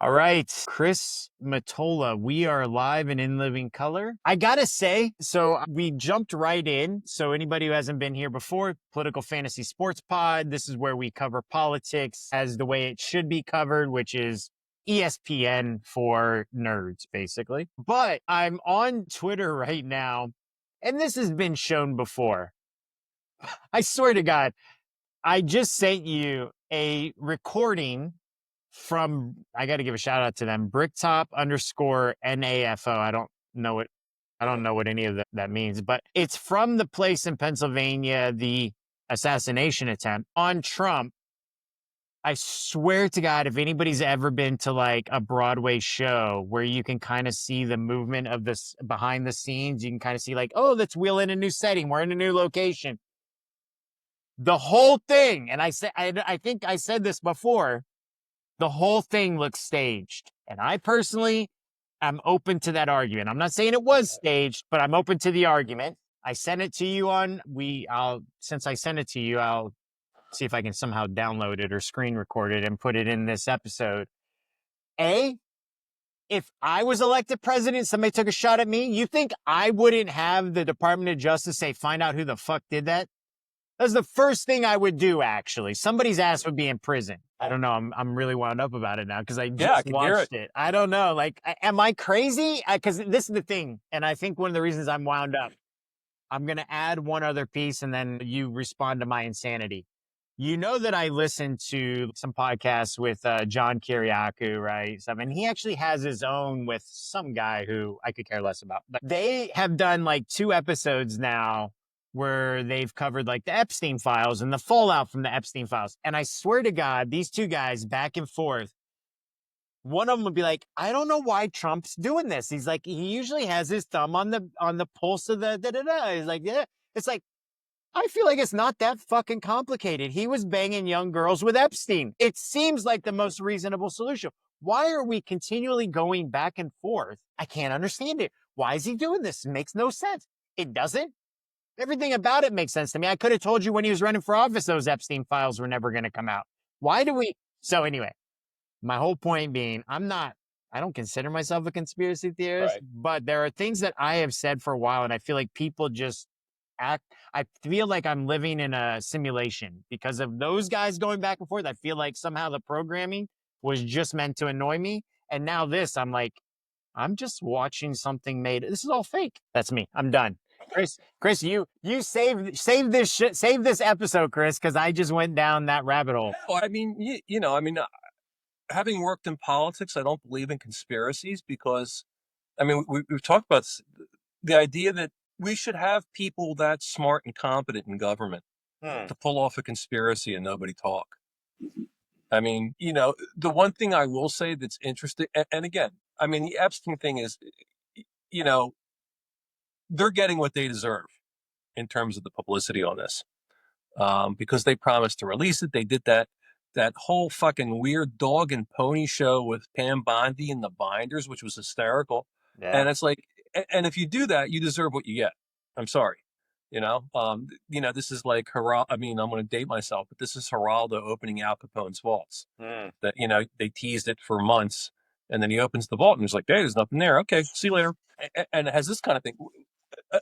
All right, Chris Matola, we are live and in living color. I gotta say, so we jumped right in. So anybody who hasn't been here before, Political Fantasy Sports Pod, this is where we cover politics as the way it should be covered, which is ESPN for nerds, basically. But I'm on Twitter right now, and this has been shown before. I swear to God, I just sent you a recording from, I got to give a shout out to them, Bricktop_NAFO. I don't know what any of that means, but it's from the place in Pennsylvania, the assassination attempt on Trump. I swear to God, if anybody's ever been to like a Broadway show where you can kind of see the movement of this behind the scenes, you can kind of see like, oh, we're in a new setting. We're in a new location. The whole thing. And I think I said this before. The whole thing looks staged. And I personally am open to that argument. I'm not saying it was staged, but I'm open to the argument. I sent it to you since I sent it to you, I'll see if I can somehow download it or screen record it and put it in this episode. If I was elected president, somebody took a shot at me, you think I wouldn't have the Department of Justice say, find out who the fuck did that? That's the first thing I would do, actually. Somebody's ass would be in prison. I don't know. I'm really wound up about it now because I just watched it. I don't know. Like, am I crazy? Because this is the thing. And I think one of the reasons I'm wound up, I'm going to add one other piece and then you respond to my insanity. You know that I listen to some podcasts with John Kiriakou, right? And he actually has his own with some guy who I could care less about. But they have done like 2 episodes now where they've covered like the Epstein files and the fallout from the Epstein files. And I swear to God, these 2 guys back and forth, one of them would be like, I don't know why Trump's doing this. He's like, he usually has his thumb on the pulse of the da-da-da. He's like, yeah. It's like, I feel like it's not that fucking complicated. He was banging young girls with Epstein. It seems like the most reasonable solution. Why are we continually going back and forth? I can't understand it. Why is he doing this? It makes no sense. It doesn't. Everything about it makes sense to me. I could have told you when he was running for office, those Epstein files were never going to come out. Why do we? So anyway, my whole point being, I don't consider myself a conspiracy theorist, but there are things that I have said for a while. And I feel like people just I feel like I'm living in a simulation because of those guys going back and forth. I feel like somehow the programming was just meant to annoy me. And now I'm like, I'm just watching something made. This is all fake. That's me. I'm done. Chris, you save this episode, Chris, because I just went down that rabbit hole. No, I mean, having worked in politics, I don't believe in conspiracies because, I mean, we've talked about the idea that we should have people that smart and competent in government to pull off a conspiracy and nobody talk. I mean, the one thing I will say that's interesting, and again, I mean, the Epstein thing is, they're getting what they deserve in terms of the publicity on this, because they promised to release it. They did that whole fucking weird dog and pony show with Pam Bondi and the Binders, which was hysterical. Yeah. And it's like, and if you do that, you deserve what you get. I'm sorry. This is like I mean, I'm going to date myself, but this is Geraldo opening Al Capone's vaults. That, they teased it for months, and then he opens the vault and he's like, hey, there's nothing there. Okay, see you later. And it has this kind of thing.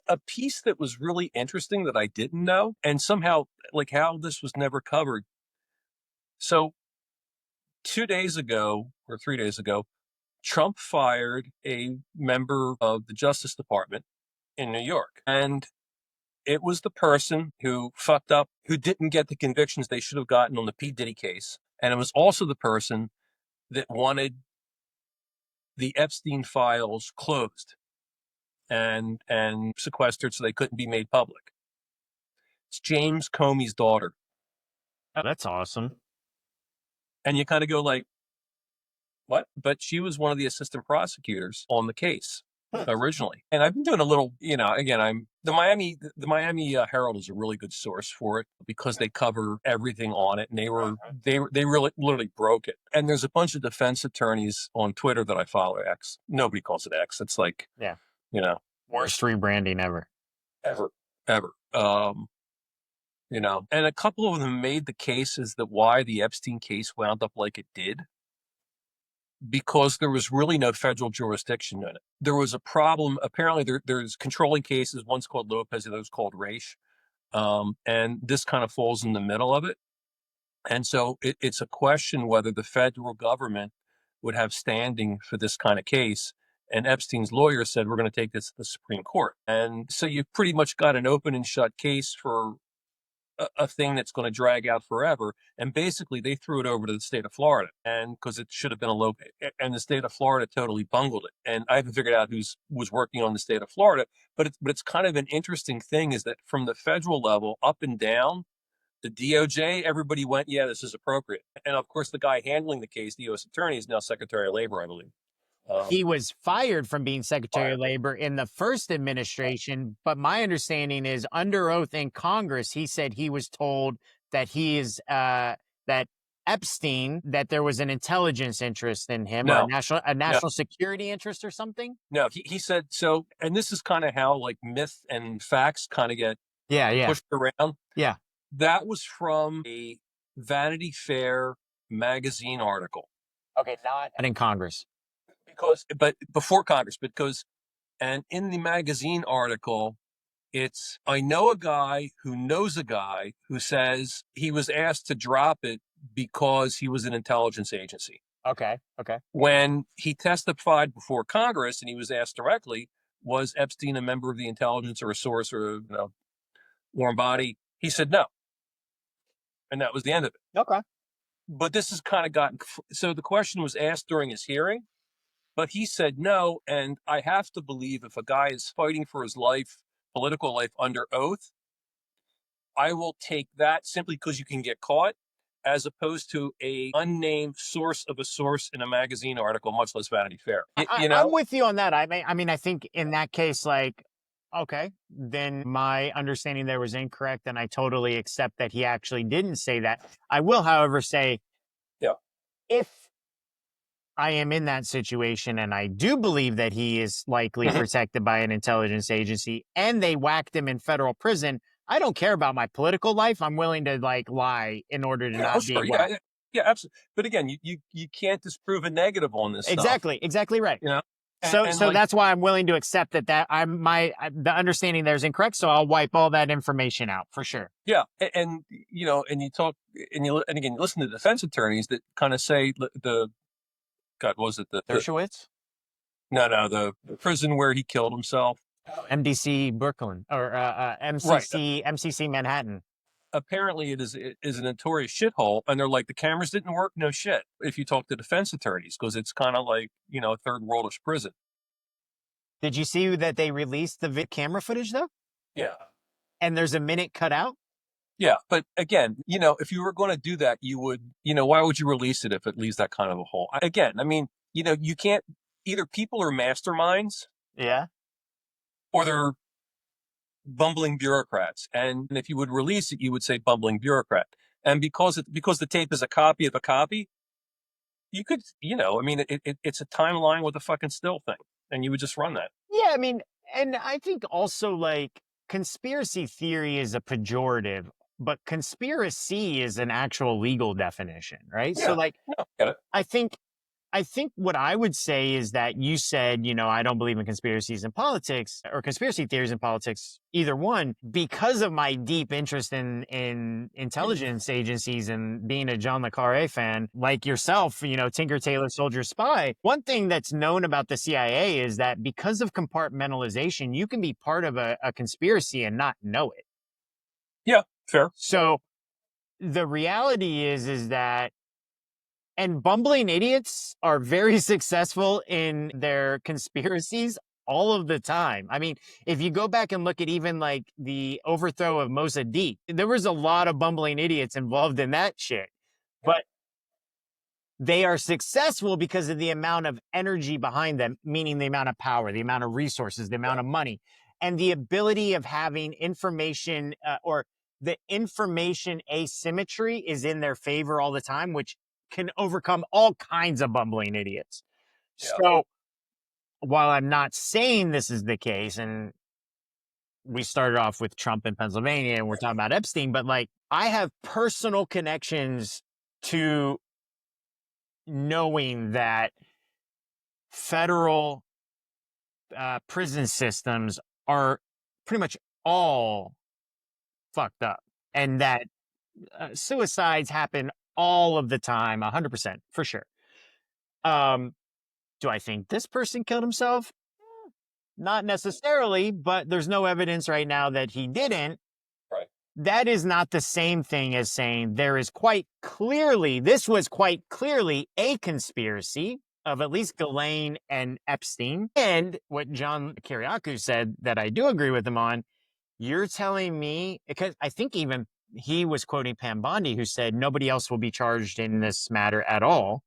A piece that was really interesting that I didn't know, and somehow, like, how this was never covered. So 2 days ago or 3 days ago, Trump fired a member of the Justice Department in New York. And it was the person who fucked up, who didn't get the convictions they should have gotten on the P. Diddy case. And it was also the person that wanted the Epstein files closed and sequestered so they couldn't be made public. It's James Comey's daughter. Oh, that's awesome. And you kind of go like, what? But she was one of the assistant prosecutors on the case originally. And I've been doing a little, again, the Miami Herald is a really good source for it because they cover everything on it. And they really literally broke it. And there's a bunch of defense attorneys on Twitter that I follow. X. Nobody calls it X. It's like, worst rebranding ever. Ever. And a couple of them made the cases that why the Epstein case wound up like it did. because there was really no federal jurisdiction in it. There was a problem. Apparently, there's controlling cases. One's called Lopez, the other's called Raich. And this kind of falls in the middle of it. And so it's a question whether the federal government would have standing for this kind of case. And Epstein's lawyer said, we're going to take this to the Supreme Court. And so you've pretty much got an open and shut case for a thing that's going to drag out forever. And basically, they threw it over to the state of Florida, and because it should have been a low, and the state of Florida totally bungled it. And I haven't figured out was working on the state of Florida, but it's kind of an interesting thing is that from the federal level up and down, the DOJ, everybody went, yeah, this is appropriate. And of course, the guy handling the case, the U.S. attorney, is now Secretary of Labor, I believe. He was fired from being Secretary of Labor in the first administration, but my understanding is under oath in Congress, he said he was told that that Epstein, that there was an intelligence interest in him, or a national security interest or something. No, he said so, and this is kind of how like myth and facts kind of get pushed around. Yeah. That was from a Vanity Fair magazine article. Okay, not in Congress. But before Congress, and in the magazine article, I know a guy who knows a guy who says he was asked to drop it because he was an intelligence agency. Okay. When he testified before Congress and he was asked directly, was Epstein a member of the intelligence or a source or warm body? He said no. And that was the end of it. Okay. But this has kind of so the question was asked during his hearing, but he said no. And I have to believe if a guy is fighting for his life, political life under oath, I will take that simply because you can get caught, as opposed to a unnamed source of a source in a magazine article, much less Vanity Fair. I'm with you on that. I mean, I think in that case, like, okay, then my understanding there was incorrect, and I totally accept that he actually didn't say that. I will, however, say, if I am in that situation and I do believe that he is likely protected by an intelligence agency and they whacked him in federal prison, I don't care about my political life. I'm willing to lie in order to not be whacked. Yeah, absolutely. But again, you can't disprove a negative on this stuff. Exactly right. So that's why I'm willing to accept that the understanding there is incorrect. So I'll wipe all that information out for sure. Yeah, and you talk and again, you listen to defense attorneys that kind of say God, was it the Dershowitz? No, the prison where he killed himself. MDC Brooklyn or MCC Manhattan. Apparently, it is a notorious shithole, and they're like, the cameras didn't work. No shit. If you talk to defense attorneys, because it's kind of like a third worldish prison. Did you see that they released the camera footage though? Yeah. And there's a minute cut out. Yeah, but again, if you were going to do that, you would, why would you release it if it leaves that kind of a hole? Again, I mean, you can't, either people are masterminds. Yeah. Or they're bumbling bureaucrats. And if you would release it, you would say bumbling bureaucrat. And because the tape is a copy of a copy, you could, it's a timeline with a fucking still thing. And you would just run that. Yeah, I mean, and I think also conspiracy theory is a pejorative, but conspiracy is an actual legal definition, right? Yeah. So get it. I think what I would say is that you said, I don't believe in conspiracies in politics or conspiracy theories in politics, either one, because of my deep interest in intelligence agencies and being a John le Carré fan, like yourself, Tinker, Tailor, Soldier, Spy. One thing that's known about the CIA is that because of compartmentalization, you can be part of a conspiracy and not know it. Yeah, fair. So the reality is that, and bumbling idiots are very successful in their conspiracies all of the time. I mean, if you go back and look at even the overthrow of Mossadegh, there was a lot of bumbling idiots involved in that shit. But they are successful because of the amount of energy behind them, meaning the amount of power, the amount of resources, the amount of money, and the ability of having information or the information asymmetry is in their favor all the time, which can overcome all kinds of bumbling idiots. Yeah. So while I'm not saying this is the case, and we started off with Trump in Pennsylvania and we're talking about Epstein, but I have personal connections to knowing that federal prison systems are pretty much all fucked up, and that suicides happen all of the time, 100% for sure. Do I think this person killed himself? Not necessarily, but there's no evidence right now that he didn't. Right. That is not the same thing as saying this was quite clearly a conspiracy of at least Ghislaine and Epstein. And what John Kiriakou said that I do agree with him on, you're telling me, because I think even he was quoting Pam Bondi, who said nobody else will be charged in this matter at all.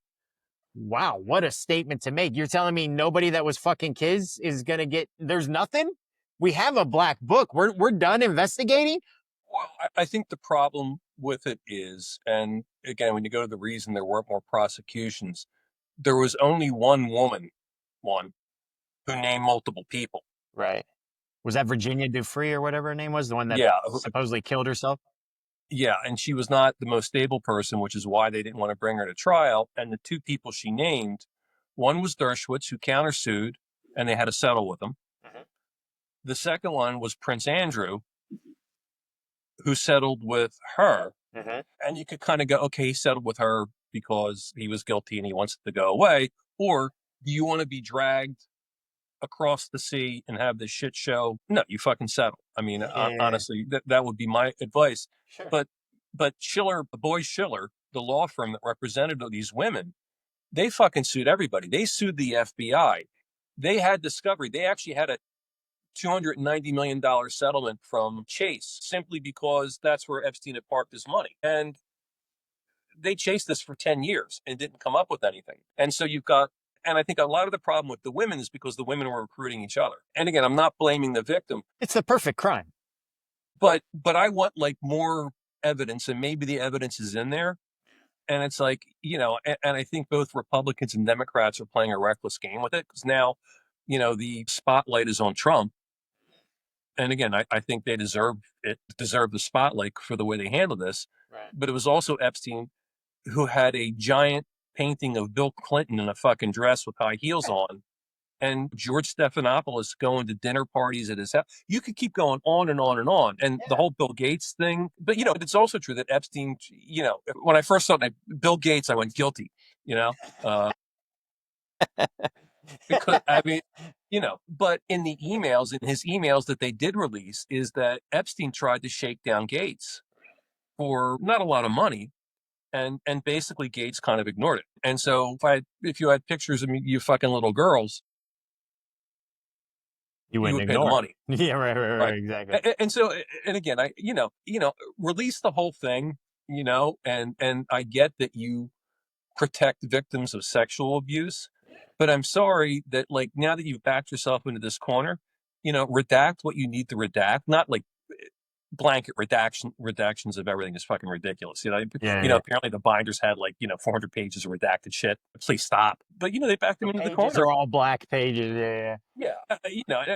Wow, what a statement to make. You're telling me nobody that was fucking kids is going to there's nothing? We have a black book. We're done investigating? Well, I think the problem with it is, and again, when you go to the reason there weren't more prosecutions, there was only one woman, who named multiple people. Right. Was that Virginia Dufresne or whatever her name was? The one that Yeah. supposedly killed herself? Yeah, and she was not the most stable person, which is why they didn't want to bring her to trial. And the two people she named, one was Dershowitz, who countersued, and they had to settle with him. The second one was Prince Andrew, who settled with her. And you could kind of go, okay, he settled with her because he was guilty and he wants it to go away. Or do you want to be dragged across the sea and have this shit show? No, you fucking settle. I mean, honestly, that would be my advice. Sure. But Schiller, Boyd Schiller, the law firm that represented these women, they fucking sued everybody. They sued the FBI. They had discovery. They actually had a $290 million settlement from Chase simply because that's where Epstein had parked his money. And they chased this for 10 years and didn't come up with anything. And so and I think a lot of the problem with the women is because the women were recruiting each other. And again, I'm not blaming the victim. It's the perfect crime. But I want like more evidence, and maybe the evidence is in there. And it's like, and I think both Republicans and Democrats are playing a reckless game with it because now, the spotlight is on Trump. And again, I think they deserve the spotlight for the way they handled this. Right. But it was also Epstein who had a giant painting of Bill Clinton in a fucking dress with high heels on, and George Stephanopoulos going to dinner parties at his house. You could keep going on and on and on. And the whole Bill Gates thing. But, it's also true that Epstein, when I first saw Bill Gates, I went guilty, because I mean, but in his emails that they did release is that Epstein tried to shake down Gates for not a lot of money. And basically Gates kind of ignored it. And so if you had pictures of you fucking little girls, you would pay the money. Yeah, right, exactly. And so, and again, release the whole thing, and I get that you protect victims of sexual abuse, but I'm sorry that like now that you've backed yourself into this corner, redact what you need to redact, not like blanket redactions of everything is fucking ridiculous. Apparently the binders had 400 pages of redacted shit. Please stop. But they backed them into the corner. They're all black pages. Yeah.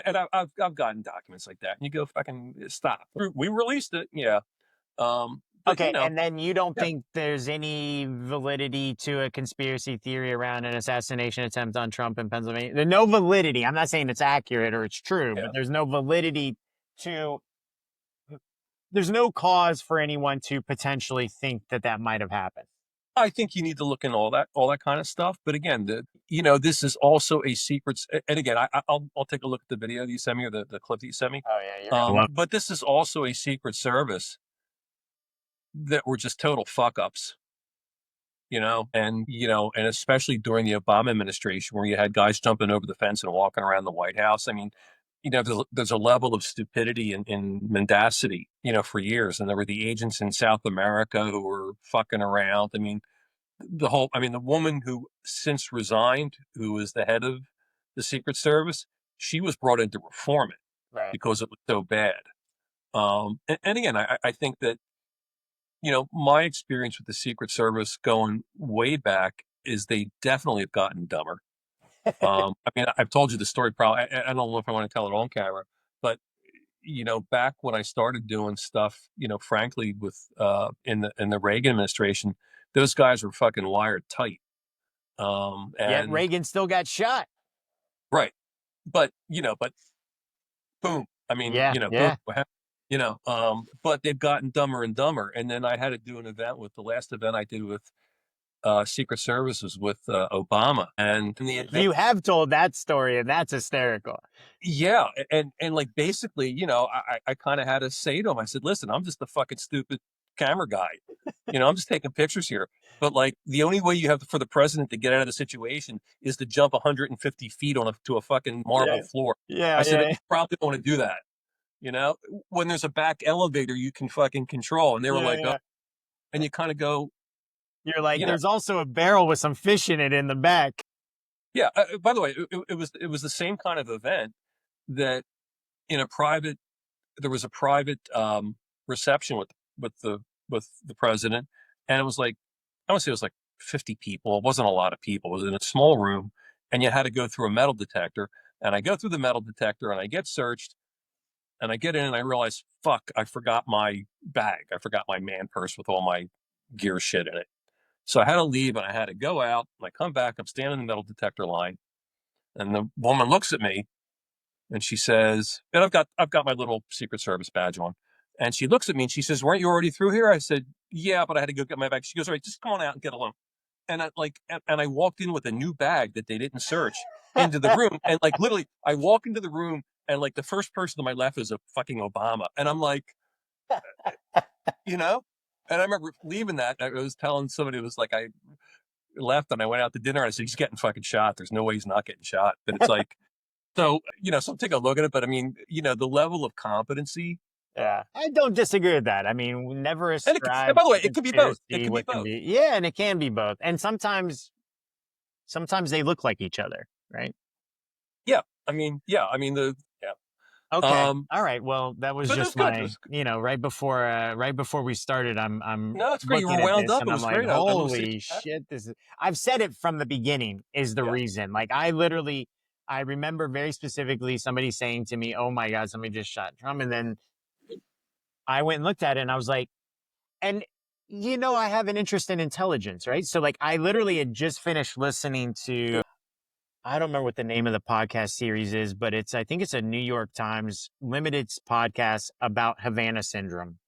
And I've gotten documents like that, and you go fucking stop. We released it. Yeah. Okay, and then you don't think there's any validity to a conspiracy theory around an assassination attempt on Trump in Pennsylvania? There's no validity. I'm not saying it's accurate or it's true, but there's no validity there's no cause for anyone to potentially think that might have happened. I think you need to look in all that kind of stuff. But again, this is also a secret. And again, I'll take a look at the video that you sent me or the clip that you sent me. Oh yeah, but this is also a secret service that were just total fuck ups. And especially during the Obama administration where you had guys jumping over the fence and walking around the White House. I mean, there's a level of stupidity and mendacity, for years. And there were the agents in South America who were fucking around. I mean, the woman who since resigned, who was the head of the Secret Service, she was brought in to reform it because it was so bad. And again, I think that, my experience with the Secret Service going way back is they definitely have gotten dumber. I mean, I've told you the story probably. I don't know if I want to tell it on camera, but back when I started doing stuff, frankly, with in the Reagan administration, those guys were fucking wired tight. Yet Reagan still got shot. Right. But, but boom. I mean, Yeah, boom. yeah. But they've gotten dumber and dumber. And then I had to do an event with the last event I did with Secret Services with Obama. And in the event, You have told that story, and that's hysterical. yeah. And like basically, I kind of had to say to him, I said, listen, I'm just the fucking stupid camera guy. I'm just taking pictures here. But like the only way you have for the president to get out of the situation is to jump 150 feet to a fucking marble Yeah, floor. I yeah, said, yeah, you probably don't want to do that. You know, when there's a back elevator, you can fucking control. And they were yeah, like, oh, yeah. and you kind of go, You're like, you know, there's also a barrel with some fish in it in the back. yeah. By the way, it was the same kind of event that in a private there was a private reception with the with the president, and it was like I want to say it was like 50 people. It wasn't a lot of people. It was in a small room, and you had to go through a metal detector. And I go through the metal detector, and I get searched, and I get in, and I realize, fuck, I forgot my bag. I forgot my man purse with all my gear shit in it. So I had to leave, and I had to go out. And I come back. I'm standing in the metal detector line, and the woman looks at me, and she says, and I've got my little Secret Service badge on. And she looks at me and she says, weren't you already through here? I said, yeah, but I had to go get my bag. She goes, all right, just come on out and get alone. And I walked in with a new bag that they didn't search into the room. And like literally I walk into the room and like the first person to my left is a fucking Obama. And I'm like, you know, and I remember leaving that. I was telling somebody, it was like, I left and I went out to dinner. And I said, he's getting fucking shot. There's no way he's not getting shot. But it's like, so take a look at it. But I mean, the level of competency, Yeah, I don't disagree with that. I mean, never and ascribe by the way, to it could be both. It conspiracy. could be What can both. be? Yeah, and it can be both. And sometimes they look like each other, right? Yeah. I mean, yeah. Okay. Um, All right. Well, that was but it was just good. my, right before we started, I'm No, it's great. You looking were at wound this up. and It I'm was like, great. I was holy shit, this is, I've said it from the beginning is the yeah. reason. Like I remember very specifically somebody saying to me, "Oh my God, somebody just shot Trump." And then I went and looked at it and I was like, and I have an interest in intelligence, right? So like I literally had just finished listening to, I don't remember what the name of the podcast series is, but I think it's a New York Times limited podcast about Havana syndrome.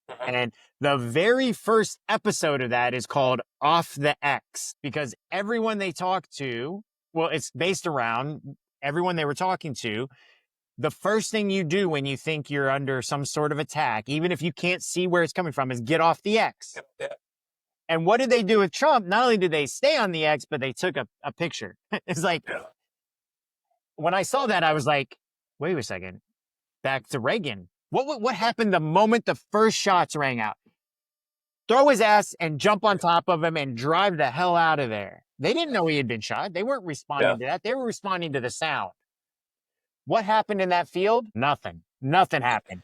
Mhm. And the very first episode of that is called Off the X because everyone they talk to, well, it's based around everyone they were talking to. The first thing you do when you think you're under some sort of attack, even if you can't see where it's coming from, is get off the X. Yep, yeah. And what did they do with Trump? Not only did they stay on the X, but they took a picture. It's like, Yeah. when I saw that, I was like, wait a second, back to Reagan. What happened the moment the first shots rang out? Throw his ass and jump on top of him and drive the hell out of there. They didn't know he had been shot. They weren't Yeah. responding to that. They were responding to the sound. What happened in that field? Nothing. Nothing happened.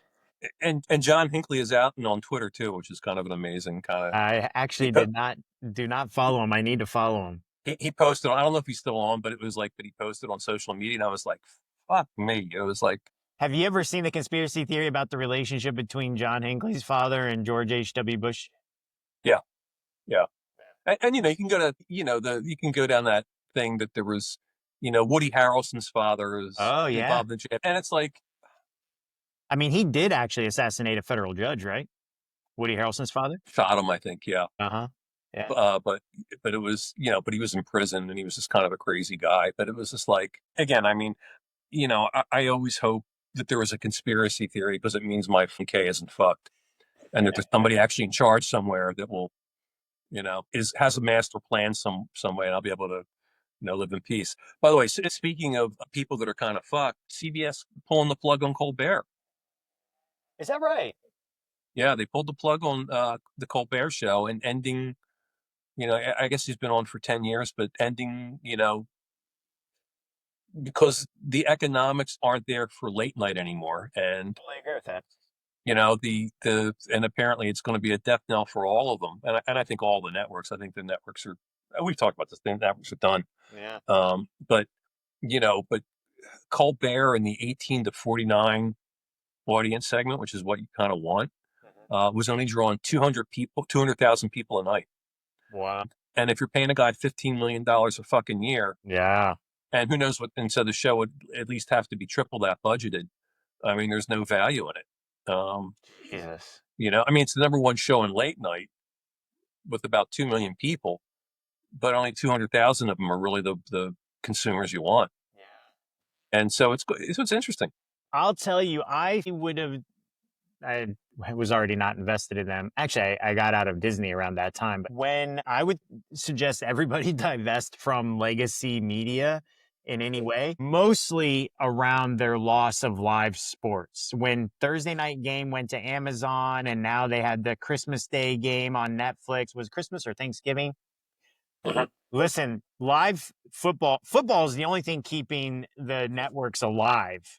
And John Hinckley is out and on Twitter too, which is kind of an amazing kind of. I He actually po- do not follow him. I need to follow him. he posted. I don't know if he's still on, but it was like, but he posted on social media, and I was like, fuck me. It was like, Have you ever seen the conspiracy theory about the relationship between John Hinckley's father and George H.W. Bush? yeah, yeah. And you can go to you can go down that thing that there was, Woody Harrelson's father is Oh, yeah. involved in jail, and it's like, I mean, he did actually assassinate a federal judge, right? Woody Harrelson's father? shot him, I think, yeah. Uh-huh. Yeah. But it was, but he was in prison and he was just kind of a crazy guy. But it was just like, again, I mean, I always hope that there was a conspiracy theory because it means my K isn't fucked, and that there's somebody actually in charge somewhere that will, has a master plan some way, and I'll be able to, live in peace. By the way, speaking of people that are kind of fucked, CBS pulling the plug on Colbert. Is that right? Yeah, they pulled the plug on the Colbert show and ending. I guess he's been on for 10 years, but ending, because the economics aren't there for late night anymore. And, I agree with that. and apparently it's going to be a death knell for all of them. And I think all the networks, I think the networks are, we've talked about this, the networks are done. Yeah. But, but Colbert and the 18 to 49 audience segment, which is what you kind of want, was only drawing 200,000 people a night. Wow. And if you're paying a guy $15 million a fucking year, Yeah. And who knows what? And so the show would at least have to be triple that budgeted. I mean, there's no value in it. Jesus. I mean, it's the number one show in late night with about 2 million people, but only 200,000 of them are really the consumers you want. Yeah. And so it's interesting. I'll tell you, I was already not invested in them. Actually, I got out of Disney around that time. But when I would suggest everybody divest from legacy media in any way, mostly around their loss of live sports. When Thursday night game went to Amazon and now they had the Christmas Day game on Netflix, was Christmas or Thanksgiving? Listen, live football is the only thing keeping the networks alive.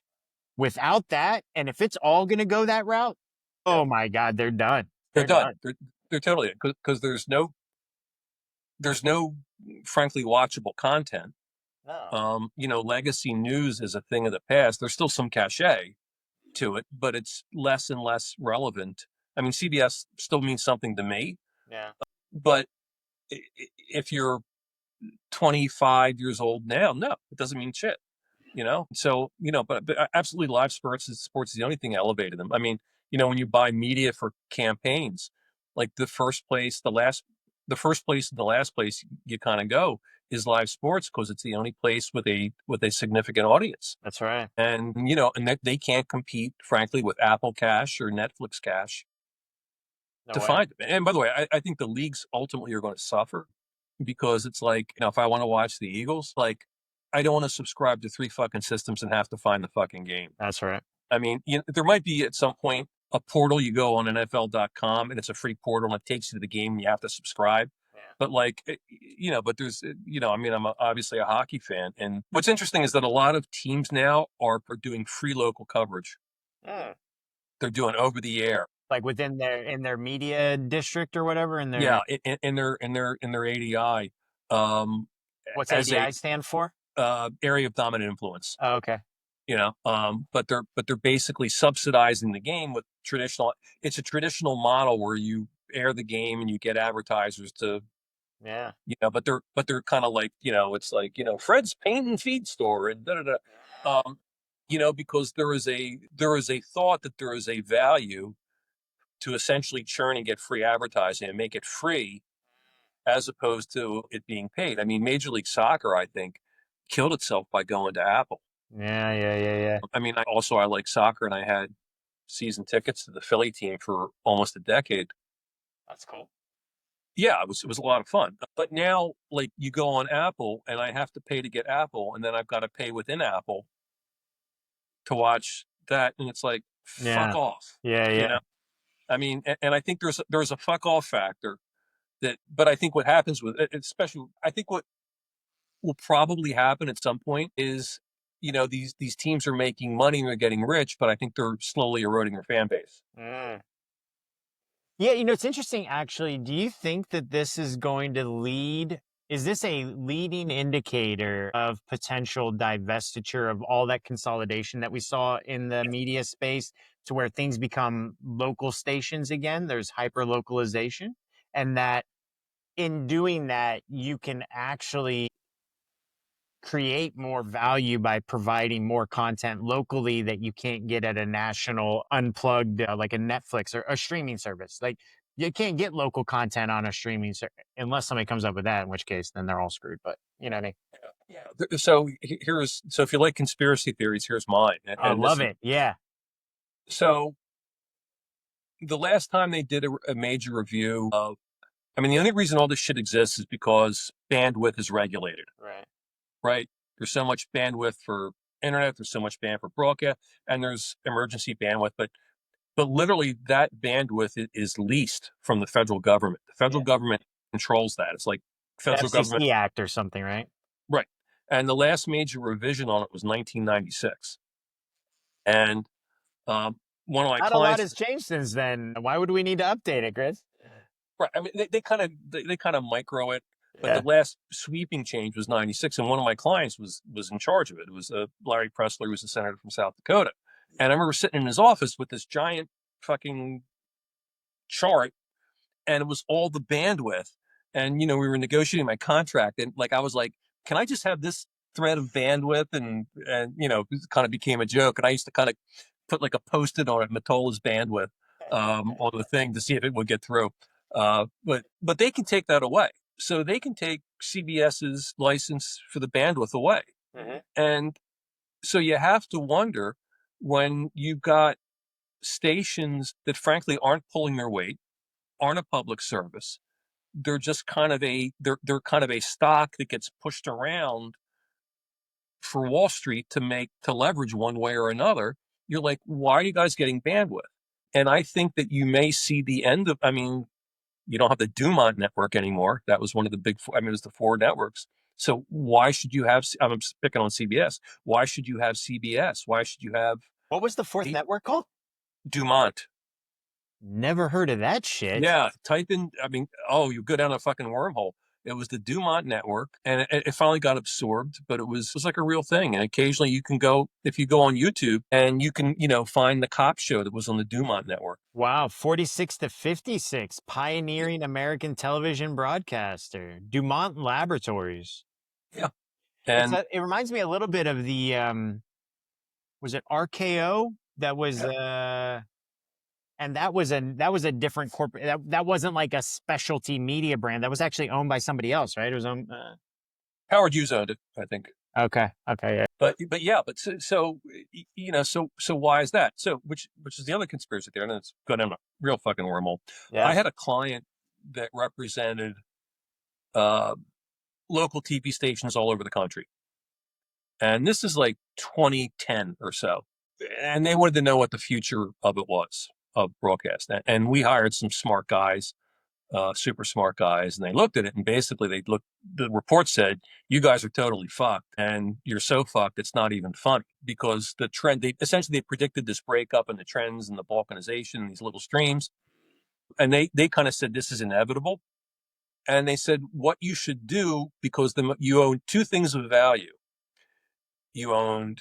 Without that, and if it's all going to go that route, oh my God, they're done. They're They're done. done. They're totally, because there's no frankly watchable content. No. Legacy news is a thing of the past. There's still some cachet to it, but it's less and less relevant. I mean, CBS still means something to me, Yeah. but if you're 25 years old now, no, it doesn't mean shit. So but absolutely, live sports is the only thing elevated them. I mean, when you buy media for campaigns, like the first place and the last place you kind of go is live sports, because it's the only place with a significant audience. That's right. And and that they can't compete, frankly, with Apple Cash or Netflix Cash No to way. find them. And by the way, I think the leagues ultimately are going to suffer, because it's like, if I want to watch the Eagles, like, I don't want to subscribe to 3 fucking systems and have to find the fucking game. That's right. I mean, there might be at some point a portal you go on NFL.com and it's a free portal and it takes you to the game and you have to subscribe. Yeah. But like, but there's, I mean, I'm obviously a hockey fan. And what's interesting is that a lot of teams now are doing free local coverage. Mm. They're doing over the air. Like within their media district or whatever. In their Yeah, in their ADI, um, what's as a ADI stand for? area of dominant influence. Oh, okay. But they're basically subsidizing the game with traditional. It's a traditional model where you air the game and you get advertisers to, Yeah. but they're kind of like, it's like, Fred's paint and feed store and da da da. Because there is a thought that there is a value to essentially churn and get free advertising and make it free, as opposed to it being paid. I mean, Major League Soccer, I think, killed itself by going to Apple. Yeah. Yeah. Yeah. Yeah. I mean, I like soccer, and I had season tickets to the Philly team for almost a decade. That's cool. Yeah, it was a lot of fun. But now, like, you go on Apple, and I have to pay to get Apple, and then I've got to pay within Apple to watch that, and it's like, fuck Yeah. off. Yeah. Yeah. I mean, and I think there's a fuck off factor but I think what happens with it, especially, I think what will probably happen at some point is, these teams are making money and they're getting rich, but I think they're slowly eroding their fan base. Mm. Yeah, it's interesting actually. Do you think that this is going to is this a leading indicator of potential divestiture of all that consolidation that we saw in the media space, to where things become local stations again? There's hyper localization, and that in doing that, you can actually create more value by providing more content locally that you can't get at a national unplugged, like a Netflix or a streaming service. Like, you can't get local content on a streaming unless somebody comes up with that, in which case then they're all screwed. But you know what I mean? Yeah. So if you like conspiracy theories, here's mine. I love it. Yeah. So the last time they did a major review of, I mean, the only reason all this shit exists is because bandwidth is regulated. Right. Right? There's so much bandwidth for internet, there's so much bandwidth for broadcast, and there's emergency bandwidth, but literally that bandwidth is leased from the federal government. The federal government controls that. It's like federal government Act or something, right? Right. And the last major revision on it was 1996. And one of my Not a lot clients, has changed since then. Why would we need to update it, Chris? right? I mean, they kind of micro it, but Yeah. the last sweeping change was 96, and one of my clients was in charge of it. It was Larry Pressler, who was a senator from South Dakota, and I remember sitting in his office with this giant fucking chart, and it was all the bandwidth. And we were negotiating my contract, and like I was like, "Can I just have this threat of bandwidth, and it kind of became a joke. And I used to kind of put like a post-it on it, Matola's bandwidth, on the thing to see if it would get through. But they can take that away. So they can take CBS's license for the bandwidth away. Mm-hmm. And so you have to wonder, when you've got stations that frankly aren't pulling their weight, aren't a public service, they're just kind of they're kind of a stock that gets pushed around for Wall Street to leverage one way or another. You're like, why are you guys getting bandwidth? And I think that you may see the end of, I mean, you don't have the Dumont network anymore. That was one of the big four. I mean, it was the four networks. So why should you have, I'm picking on CBS. Why should you have CBS? Why should you have What was the fourth network called? Dumont? Never heard of that shit. Yeah, type in, I mean, oh, you go down a fucking wormhole. It was the Dumont network, and it finally got absorbed, but it was like a real thing. And occasionally you can go, if you go on YouTube, and you can, find the cop show that was on the Dumont network. Wow, 46 to 56, pioneering American television broadcaster, Dumont Laboratories. Yeah. And it reminds me a little bit of the, was it RKO? That was, and that was a different corporate, that wasn't like a specialty media brand. That was actually owned by somebody else, right? It was owned. Howard Hughes owned it, I think. Okay, yeah. But so why is that? So which is the other conspiracy theory, and it's going down a real fucking wormhole. Yeah. I had a client that represented local TV stations all over the country, and this is like 2010 or so, and they wanted to know what the future of it was, of broadcast, and we hired some smart guys, super smart guys, and they looked at it, and basically the report said, you guys are totally fucked, and you're so fucked it's not even funny, because the trend, they predicted this breakup and the trends and the balkanization and these little streams, and they kind of said this is inevitable. And they said what you should do, because you own two things of value. You own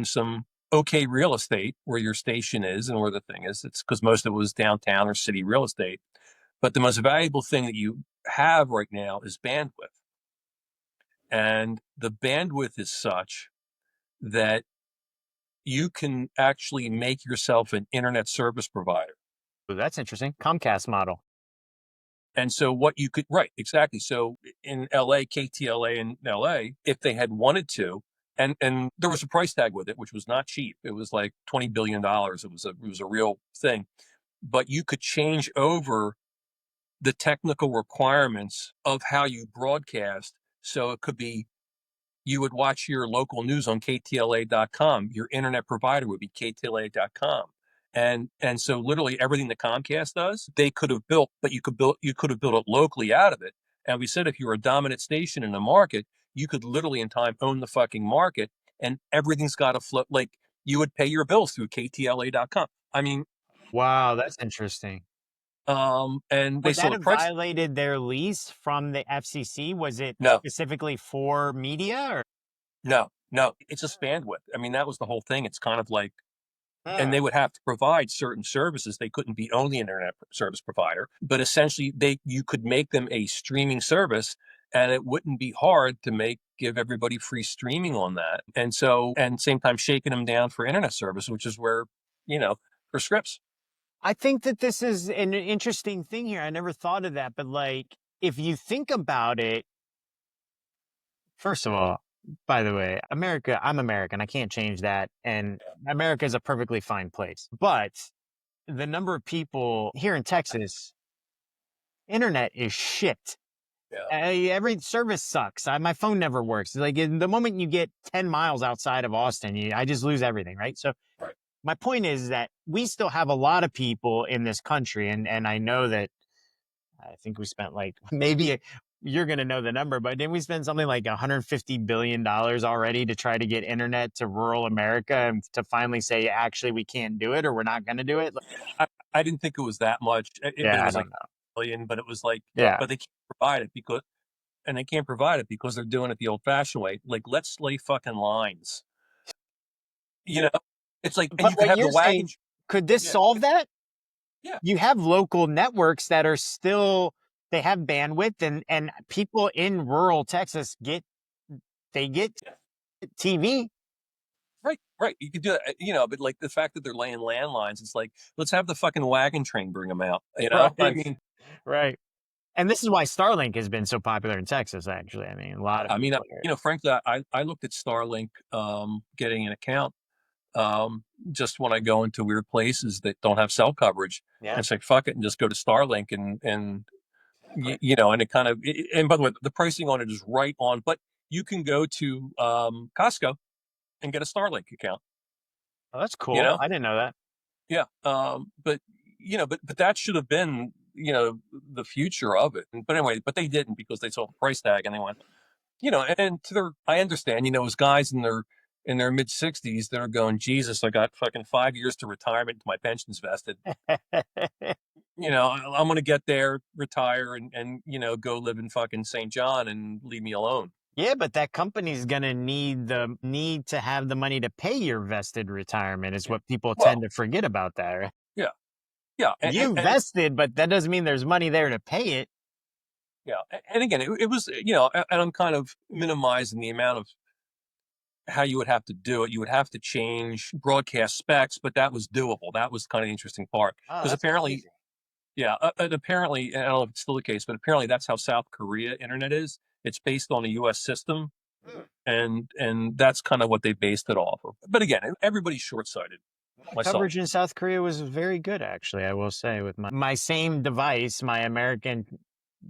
some okay real estate where your station is and where the thing is. It's because most of it was downtown or city real estate. But the most valuable thing that you have right now is bandwidth. And the bandwidth is such that you can actually make yourself an internet service provider. Ooh, that's interesting. Comcast model. And so what you could, right, exactly. So in LA, KTLA in LA, if they had wanted to, and there was a price tag with it, which was not cheap. It was like $20 billion. It was a real thing. But you could change over the technical requirements of how you broadcast. So it could be, you would watch your local news on KTLA.com. Your internet provider would be KTLA.com. And so literally everything that Comcast does, they could have built, but you could have built it locally out of it. And we said, if you were a dominant station in the market, you could literally in time own the fucking market, and everything's got to flow. Like, you would pay your bills through KTLA.com. I mean, wow, that's interesting. and they Would that sold have a price. violated their lease from the FCC? Was it No, specifically for media, or? no, it's just bandwidth. I mean, that was the whole thing. It's kind of like, and they would have to provide certain services. They couldn't be only an internet service provider, but essentially you could make them a streaming service, and it wouldn't be hard to give everybody free streaming on that. And so, and same time shaking them down for internet service, which is where, for scripts. I think that this is an interesting thing here. I never thought of that, but like, if you think about it, first of all, by the way, America, I'm American. I can't change that. And America is a perfectly fine place. But the number of people here in Texas, internet is shit. Yeah. Every service sucks. My phone never works. Like, the moment you get 10 miles outside of Austin, I just lose everything, right? So Right. my point is that we still have a lot of people in this country. And I know that I think we spent like, maybe you're going to know the number, but didn't we spend something like $150 billion already to try to get internet to rural America, and to finally say, actually, we can't do it, or we're not going to do it? I didn't think it was that much. But it Yeah, I was don't like know. billion, but it was like, Yeah. but they can't provide it because they're doing it the old fashioned way. Like, let's lay fucking lines. It's like, and But you could what have the you're wagon. saying, could this Yeah. solve that? Yeah. You have local networks that are still, they have bandwidth, and people in rural Texas get they get TV. Right, right. You could do that, but like the fact that they're laying landlines, it's like, let's have the fucking wagon train bring them out. I Right. mean, Right. And this is why Starlink has been so popular in Texas, actually. I mean, a lot of I mean, people here. frankly, I looked at Starlink, getting an account, just when I go into weird places that don't have cell coverage. Yeah. And it's like, fuck it, and just go to Starlink and Exactly. and it kind of, and by the way, the pricing on it is right on, but you can go to Costco and get a Starlink account, Oh, that's you cool. know? I didn't know that. Yeah. But, but that should have been, the future of it. But anyway, but they didn't because they saw the price tag and they went, and to their, I understand, it was guys in their mid 60s that are going, Jesus, I got fucking 5 years to retirement. My pension's vested. I'm going to get there, retire, and go live in fucking St. John and leave me alone. Yeah, but that company's gonna need to have the money to pay your vested retirement is Yeah. what people tend Well, to forget about that. Right? yeah, yeah. You vested, but that doesn't mean there's money there to pay it. Yeah. And again, it was, and I'm kind of minimizing the amount of how you would have to do it. You would have to change broadcast specs, but that was doable. That was kind of the interesting part Oh, because that's apparently, crazy. yeah, and apparently, and I don't know if it's still the case, but apparently that's how South Korea internet is. It's based on a U.S. system, Hmm. and that's kind of what they based it off of. But again, everybody's short sighted. Myself, Coverage in South Korea was very good, actually, I will say. With my same device, my American,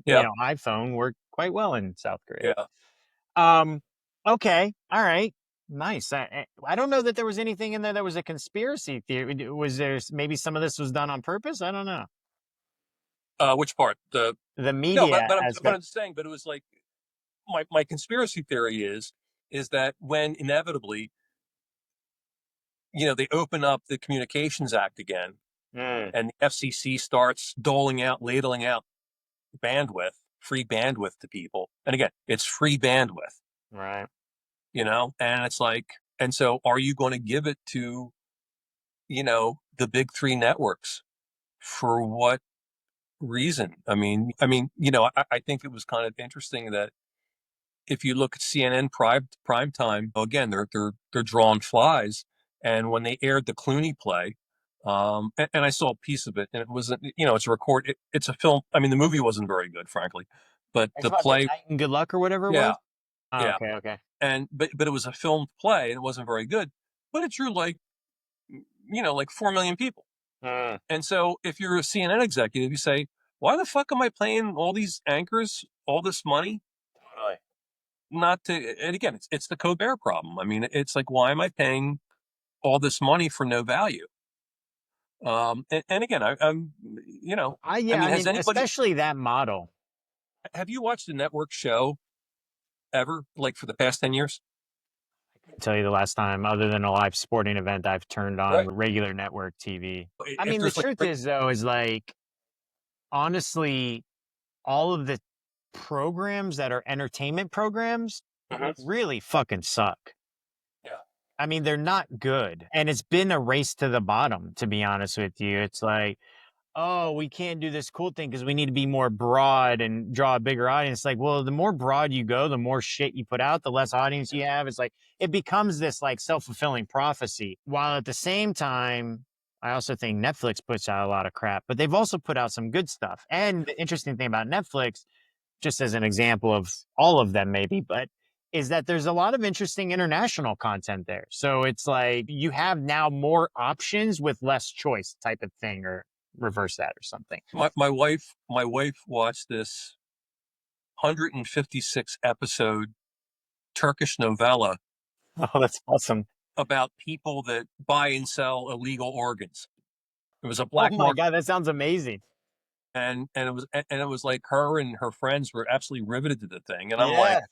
yeah, iPhone worked quite well in South Korea. yeah. Um, okay, all right, nice. I don't know that there was anything in there that was a conspiracy theory. Was there maybe some of this was done on purpose? I don't know. Which part? The The No, media but aspect. I'm saying, but it was like my conspiracy theory is that when inevitably, they open up the Communications Act again Mm, and the FCC starts ladling out free bandwidth to people. And again, it's free bandwidth, right. and it's like, and so are you going to give it to, the big three networks for what reason? I think it was kind of interesting that if you look at CNN prime time, again, they're drawing flies. And when they aired the Clooney play, and I saw a piece of it, and it wasn't, it's a it's a film. I mean, the movie wasn't very good, frankly, but It's the about the play, night and good luck or whatever it yeah, was. Oh, yeah, okay, okay. and but it was a filmed play, and it wasn't very good, but it drew like, like 4 million people. Mm, And so if you're a CNN executive, you say, why the fuck am I paying all these anchors all this money totally. not to, and again, it's the Colbert problem. I mean, it's like, why am I paying all this money for no value? And again, I'm, I Yeah, mean, I has mean, anybody, especially that model. have you watched a network show ever, like for the past 10 years? Tell you the last time, other than a live sporting event, I've turned on Right. regular network TV. I If mean, the there's like, truth is, though, is like, honestly, all of the programs that are entertainment programs Mhm. really fucking suck. Yeah. I mean, they're not good. And it's been a race to the bottom, to be honest with you. It's like, oh, we can't do this cool thing because we need to be more broad and draw a bigger audience. Like, well, the more broad you go, the more shit you put out, the less audience you have. It's like, it becomes this like self fulfilling prophecy. While at the same time, I also think Netflix puts out a lot of crap, but they've also put out some good stuff. And the interesting thing about Netflix, just as an example of all of them, maybe, but is that there's a lot of interesting international content there. So it's like you have now more options with less choice type of thing, or reverse that or something. My wife watched this 156 episode Turkish novella Oh, that's awesome. about people that buy and sell illegal organs. It was a Oh black my market, God, that sounds amazing. and it was like her and her friends were absolutely riveted to the thing. And I'm like, Yeah.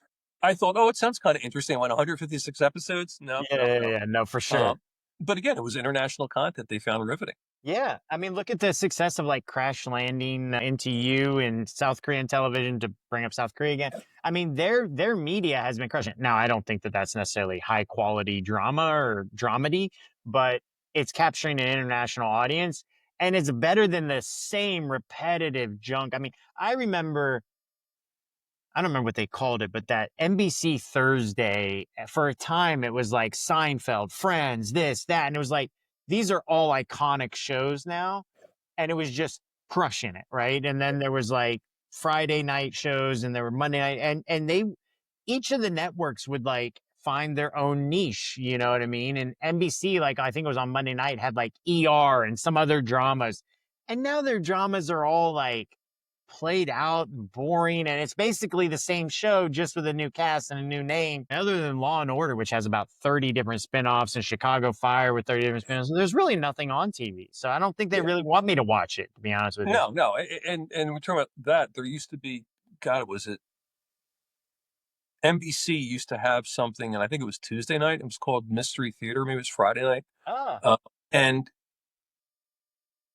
I thought, oh, it sounds kind of interesting. I went 156 episodes. No, Yeah, no, yeah, no. yeah. No, for Uh, sure. but again, it was international content they found riveting. Yeah. I mean, look at the success of like Crash Landing into You and South Korean television, to bring up South Korea again. I mean, their media has been crushing it. Now, I don't think that that's necessarily high quality drama or dramedy, but it's capturing an international audience, and it's better than the same repetitive junk. I mean, I remember I don't remember what they called it, but that NBC Thursday, for a time, it was like Seinfeld, Friends, this, that. And it was like, these are all iconic shows now. And it was just crushing it. Right. And then there was like Friday night shows and there were Monday night and they, each of the networks would like find their own niche. You know what I mean? And NBC, like, I think it was on Monday night, had like ER and some other dramas. And now their dramas are all like, played out and boring, and it's basically the same show just with a new cast and a new name. Other than Law and Order, which has about 30 different spinoffs, and Chicago Fire with 30 different spinoffs, there's really nothing on TV. So I don't think they really want me to watch it, to be honest with you. No. And we're talking about that. There used to be, God, was it NBC used to have something, and I think it was Tuesday night. It was called Mystery Theater. Maybe it was Friday night. Ah. And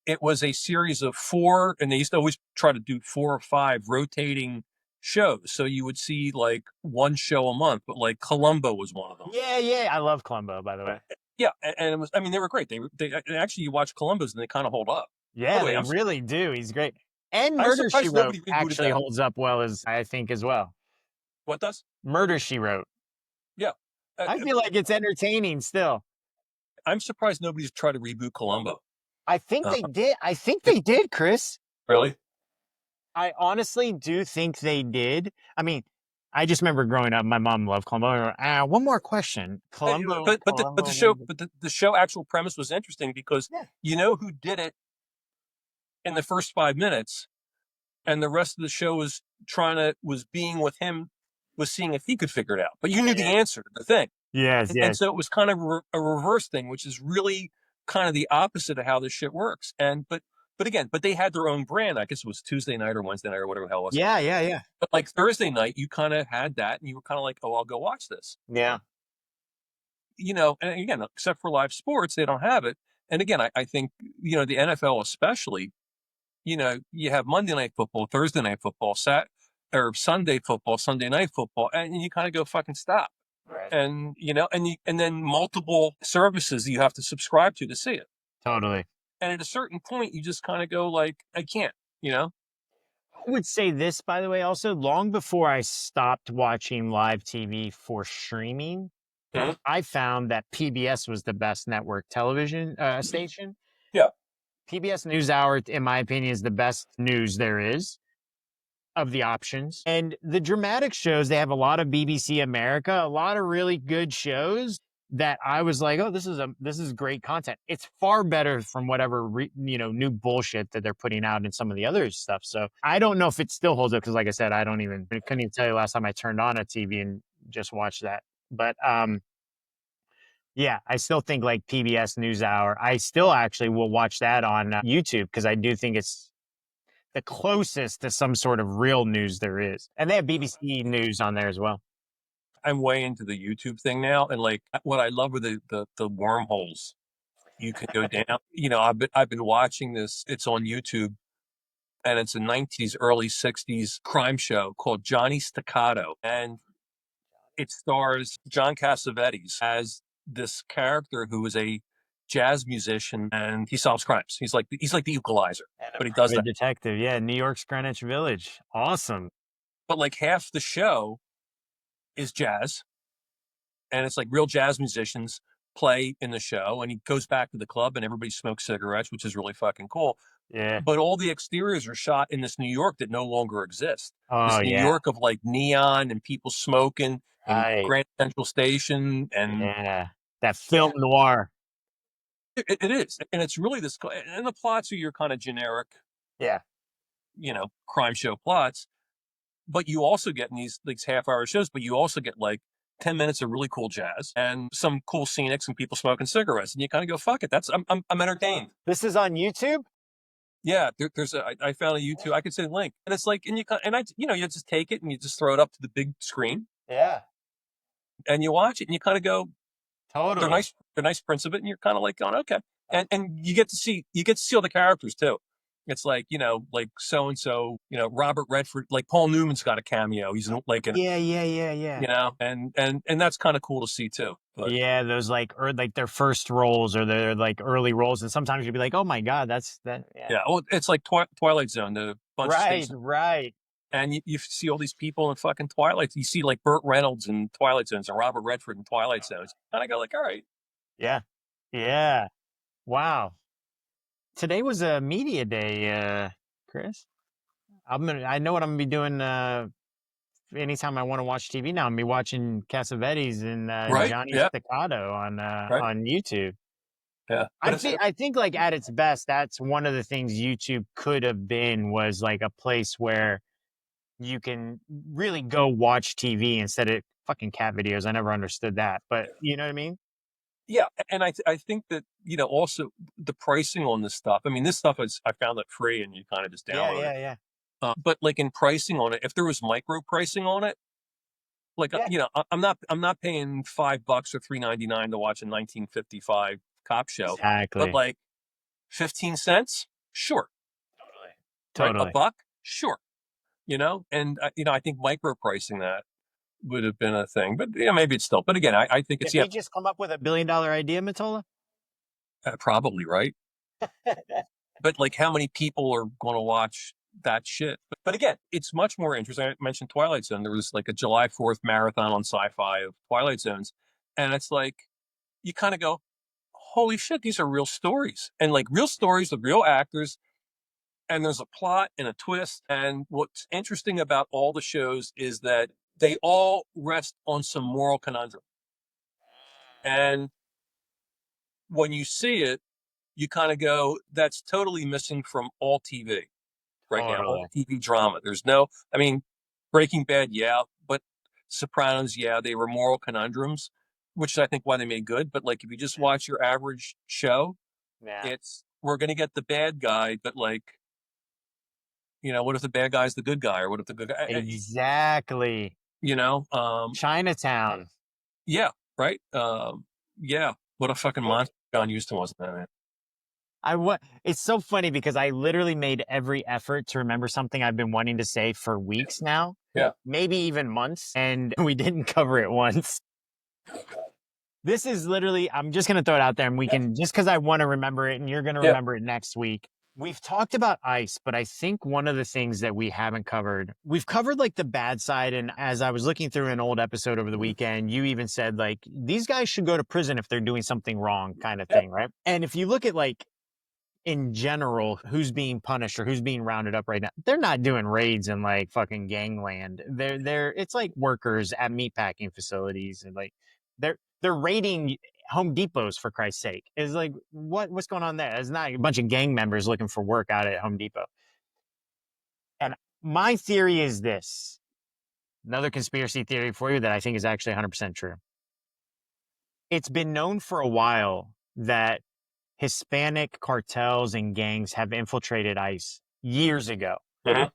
it was a series of 4, and they used to always try to do 4 or 5 rotating shows. So you would see like one show a month, but like Columbo was one of them. Yeah. I love Columbo, by the way. Yeah, and it was. I mean, they were great. They actually, you watch Columbo's and they kind of hold up. Yeah, By the way, they really do. He's great. And I'm Murder She surprised Wrote nobody rebooted actually that. holds up well, as I think, as well. What does? Murder She Wrote. Yeah. I feel like it's entertaining still. I'm surprised nobody's tried to reboot Columbo. I think they did. I think they did, Chris. Really? I honestly do think they did. I mean, I just remember growing up, my mom loved Columbo. One more question. Columbo. But the show actual premise was interesting because you know who did it in the first 5 minutes, and the rest of the show was being with him, was seeing if he could figure it out. But you knew the answer to the thing. Yes. And so it was kind of a reverse thing, which is really kind of the opposite of how this shit works. But again, they had their own brand. I guess it was Tuesday night or Wednesday night or whatever the hell it was. Yeah. But like Thursday night, you kind of had that, and you were kind of like, oh, I'll go watch this. Yeah. You know, and again, except for live sports, they don't have it. And again, I think, you know, the NFL especially, you know, you have Monday night football, Thursday night football, or Sunday football, Sunday night football, and you kind of go fucking stop. Right. And, you know, and then multiple services you have to subscribe to see it. Totally. And at a certain point, you just kind of go like, I can't, you know? I would say this, by the way, also long before I stopped watching live TV for streaming, I found that PBS was the best network television station. Yeah. PBS NewsHour, in my opinion, is the best news there is of the options. And the dramatic shows, they have a lot of BBC America, a lot of really good shows that I was like, oh, this is great content. It's far better from whatever new bullshit that they're putting out in some of the other stuff. So I don't know if it still holds up because, like I said, I couldn't even tell you last time I turned on a TV and just watched that. But yeah, I still think like PBS NewsHour. I still actually will watch that on YouTube because I do think it's the closest to some sort of real news there is. And they have BBC News on there as well. I'm way into the YouTube thing now, and like what I love are the wormholes you can go down. You know, I've been watching this. It's on YouTube, and it's a 90s, early 60s crime show called Johnny Staccato, and it stars John Cassavetes as this character who is a jazz musician, and he solves crimes. He's like the Equalizer, but he does that. Detective, yeah, New York's Greenwich Village, awesome. But like half the show is jazz, and it's like real jazz musicians play in the show, and he goes back to the club and everybody smokes cigarettes, which is really fucking cool. Yeah. But all the exteriors are shot in this New York that no longer exists. Oh, this New York of like neon and people smoking and Grand Central Station and that film noir. It is, and it's really this, and the plots are your kind of generic, you know, crime show plots. But you also get in these half-hour shows, but you also get like 10 minutes of really cool jazz and some cool scenics and people smoking cigarettes, and you kind of go, "Fuck it, I'm entertained." This is on YouTube. Yeah, I found a YouTube. I could say the link, and it's like, and you just take it and you just throw it up to the big screen. Yeah. And you watch it, and you kind of go, totally. They're nice prints of it, and you're kind of like going, okay, and you get to see all the characters too. It's like, you know, like so and so, you know, Robert Redford, like Paul Newman's got a cameo. He's like yeah. You know, and that's kind of cool to see too. But, yeah, those like their first roles or their like early roles, and sometimes you'd be like, oh my god, that's that. Yeah, well, it's like Twilight Zone. The bunch right. And you see all these people in fucking Twilight. You see like Burt Reynolds in Twilight Zones and Robert Redford in Twilight Zones. And I go like, all right. Yeah. Yeah. Wow. Today was a media day, Chris. I know what I'm gonna be doing anytime I want to watch TV now. I'm gonna be watching Cassavetes and Right. Johnny Yeah. Staccato Right. on YouTube. Yeah. But it's, I think like at its best, that's one of the things YouTube could have been, was like a place where you can really go watch TV instead of fucking cat videos. I never understood that, but you know what I mean? yeah. And I think that, also the pricing on this stuff, I mean, this stuff I found it free and you kind of just Yeah, download it. yeah, yeah. But like in pricing on it, if there was micro pricing on it, like, Yeah, I'm not paying $5 or $3.99 to watch a 1955 cop show, but exactly. like 15 cents, sure. Right. A Totally. buck, sure. And I think micro pricing that would have been a thing, but maybe it's still, but again, I think Did it's, we just come up with $1 billion idea, Matola? probably right. But like how many people are going to watch that shit? But again, it's much more interesting. I mentioned Twilight Zone. There was like a July 4th marathon on Sci-Fi of Twilight Zones. And it's like, you kind of go, holy shit, these are real stories, and like real stories with real actors. And there's a plot and a twist. And what's interesting about all the shows is that they all rest on some moral conundrum. And when you see it, you kind of go, that's totally missing from all TV right now, all Totally. TV drama. I mean, Breaking Bad, yeah, but Sopranos, yeah, they were moral conundrums, which is, I think, why they made good. But like, if you just watch your average show, Yeah. we're going to get the bad guy, but like, what if the bad guy's the good guy, or what if the good guy, Exactly. you know, Chinatown. yeah, right, yeah, what a fucking monster John Huston was, man. It's so funny because I literally made every effort to remember something I've been wanting to say for weeks now, Yeah, maybe even months, and we didn't cover it once. This is literally, I'm just going to throw it out there and we can, just because I want to remember it and you're going to yeah, remember it next week. We've talked about ICE, but I think one of the things that we haven't covered, we've covered like the bad side. And as I was looking through an old episode over the weekend, you even said like, these guys should go to prison if they're doing something wrong, kind of yeah. thing, right? And if you look at like, in general, who's being punished or who's being rounded up right now, they're not doing raids in like fucking gangland. It's like workers at meatpacking facilities, and like they're raiding Home Depots, for Christ's sake. It's like, what's going on there? It's not a bunch of gang members looking for work out at Home Depot. And my theory is this, another conspiracy theory for you that I think is actually 100% true. It's been known for a while that Hispanic cartels and gangs have infiltrated ICE years ago. Mhm.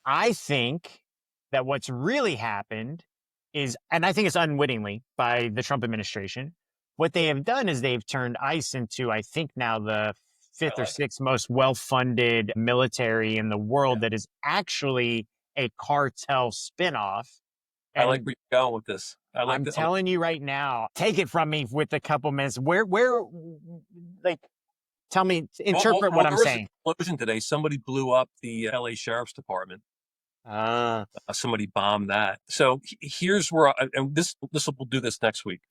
I think that what's really happened is, and I think it's unwittingly by the Trump administration, what they have done is they've turned ICE into, I think now, the fifth or sixth most well-funded military in the world that is actually a cartel spinoff. I like And where you're going with this. I like I'm the telling you right now, take it from me with a couple minutes. Like, tell me, interpret what I'm there was an saying. explosion today. Somebody blew up the LA Sheriff's Department. Ah, Somebody bombed that. So here's where, and this will do this next week.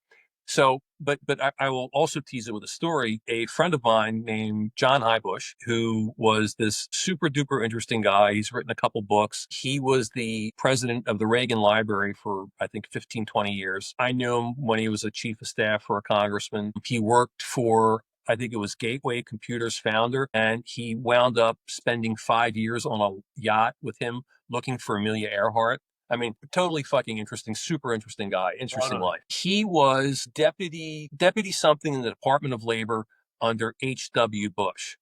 So, but I will also tease it with a story. A friend of mine named John Highbush, who was this super duper interesting guy. He's written a couple books. He was the president of the Reagan Library for, I think, 15, 20 years. I knew him when he was a chief of staff for a congressman. He worked for, I think it was Gateway Computers founder, and he wound up spending 5 years on a yacht with him looking for Amelia Earhart. I mean, totally fucking interesting, super interesting guy, interesting life. He was deputy something in the Department of Labor under H.W. Bush.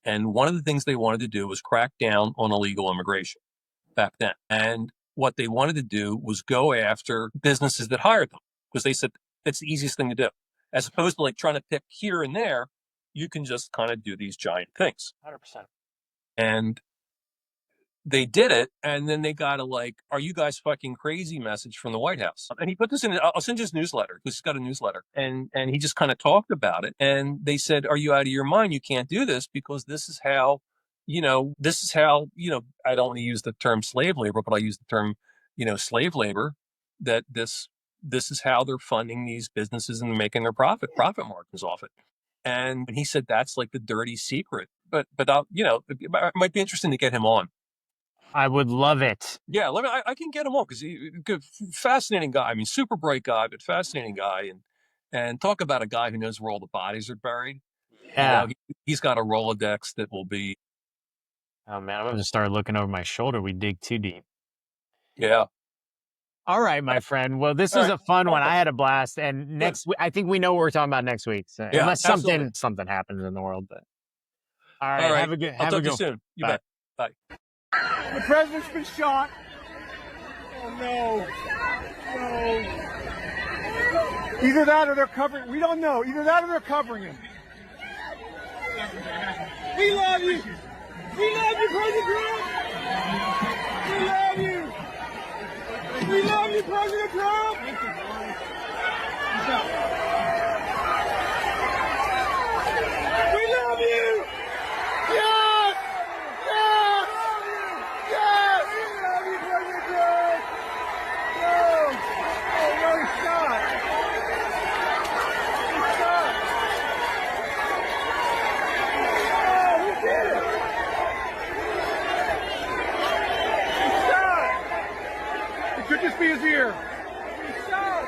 And one of the things they wanted to do was crack down on illegal immigration back then. And what they wanted to do was go after businesses that hired them, because they said it's the easiest thing to do. As opposed to like trying to pick here and there, you can just kind of do these giant things. 100%. And they did it, and then they got a like, "Are you guys fucking crazy?" message from the White House. And he put this in. I'll send you his newsletter, because he's got a newsletter, and he just kind of talked about it. And they said, "Are you out of your mind? You can't do this, because this is how this is how, I don't want to use the term slave labor, but I use the term, slave labor, that this is how they're funding these businesses and making their profit margins off it. And he said that's like the dirty secret. But it might be interesting to get him on. I would love it. Yeah, I can get him on because good, fascinating guy. I mean, super bright guy, but fascinating guy, and talk about a guy who knows where all the bodies are buried. Yeah. He's got a Rolodex that will be. Oh man, I'm gonna start looking over my shoulder. We dig too deep. Yeah. All right, my friend. Well, this All was right. a fun one. I had a blast. And next week, I think we know what we're talking about next week. So, Yeah, unless absolutely. something happens in the world. But all All right, right. have a good. I'll Have talk a to you good. soon. You Bye. bet. Bye. The president's been shot. Oh no. No. Either that or they're covering. We don't know. Either that or they're covering him. We love you. We love you, President Trump. We love you. We love you, President Trump. We love you. Yes. Yes. Yes. We love you, President Trump. No. Oh, no, he's not. He's not. Oh, we did it. He's shot. It could just be his ear.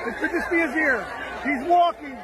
It could just be his ear. He's walking.